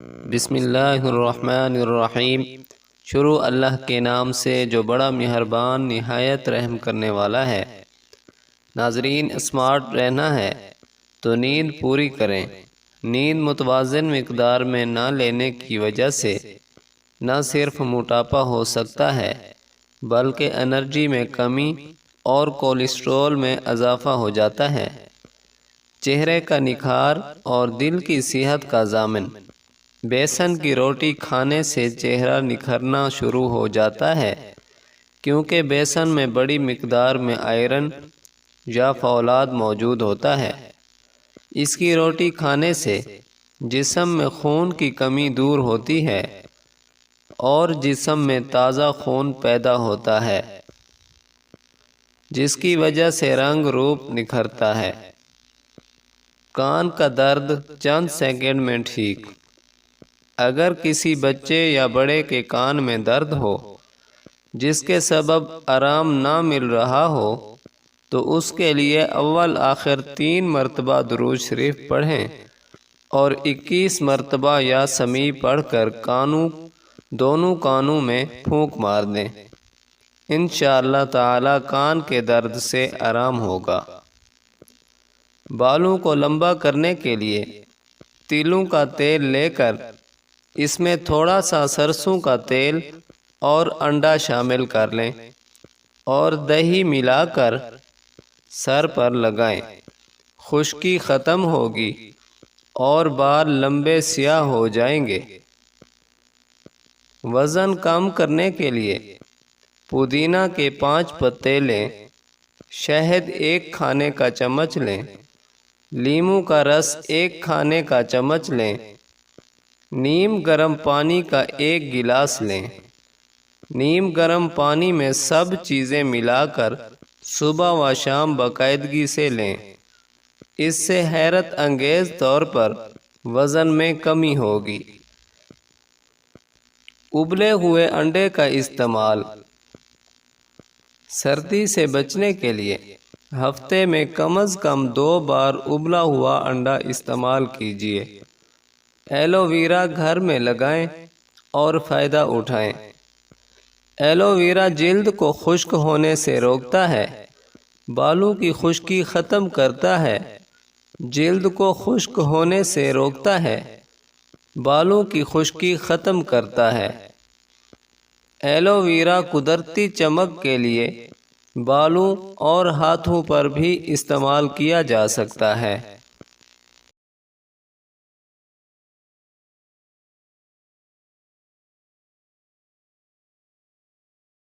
بسم اللہ الرحمن الرحیم۔ شروع اللہ کے نام سے جو بڑا مہربان نہایت رحم کرنے والا ہے۔ ناظرین، اسمارٹ رہنا ہے تو نیند پوری کریں۔ نیند متوازن مقدار میں نہ لینے کی وجہ سے نہ صرف موٹاپا ہو سکتا ہے بلکہ انرجی میں کمی اور کولیسٹرول میں اضافہ ہو جاتا ہے۔ چہرے کا نکھار اور دل کی صحت کا ضامن۔ بیسن کی روٹی کھانے سے چہرہ نکھرنا شروع ہو جاتا ہے کیونکہ بیسن میں بڑی مقدار میں آئرن یا فولاد موجود ہوتا ہے۔ اس کی روٹی کھانے سے جسم میں خون کی کمی دور ہوتی ہے اور جسم میں تازہ خون پیدا ہوتا ہے جس کی وجہ سے رنگ روپ نکھرتا ہے۔ کان کا درد چند سیکنڈ میں ٹھیک۔ اگر کسی بچے یا بڑے کے کان میں درد ہو جس کے سبب آرام نہ مل رہا ہو تو اس کے لیے اول آخر 3 مرتبہ درود شریف پڑھیں اور 21 مرتبہ یا سمیع پڑھ کر دونوں کانوں میں پھونک مار دیں۔ انشاءاللہ تعالی کان کے درد سے آرام ہوگا۔ بالوں کو لمبا کرنے کے لیے تیلوں کا تیل لے کر اس میں تھوڑا سا سرسوں کا تیل اور انڈا شامل کر لیں اور دہی ملا کر سر پر لگائیں۔ خشکی ختم ہوگی اور بال لمبے سیاہ ہو جائیں گے۔ وزن کم کرنے کے لیے پودینہ کے 5 پتے لیں، شہد 1 کھانے کا چمچ لیں، لیموں کا رس 1 کھانے کا چمچ لیں، نیم گرم پانی کا 1 گلاس لیں۔ نیم گرم پانی میں سب چیزیں ملا کر صبح و شام باقاعدگی سے لیں۔ اس سے حیرت انگیز طور پر وزن میں کمی ہوگی۔ ابلے ہوئے انڈے کا استعمال۔ سردی سے بچنے کے لیے ہفتے میں کم از کم 2 بار ابلا ہوا انڈا استعمال کیجیے۔ ایلو ویرا گھر میں لگائیں اور فائدہ اٹھائیں۔ ایلو ویرا جلد کو خشک ہونے سے روکتا ہے، بالوں کی خشکی ختم کرتا ہے، جلد کو خشک ہونے سے روکتا ہے، بالوں کی خشکی ختم کرتا ہے۔ ایلو ویرا قدرتی چمک کے لیے بالوں اور ہاتھوں پر بھی استعمال کیا جا سکتا ہے۔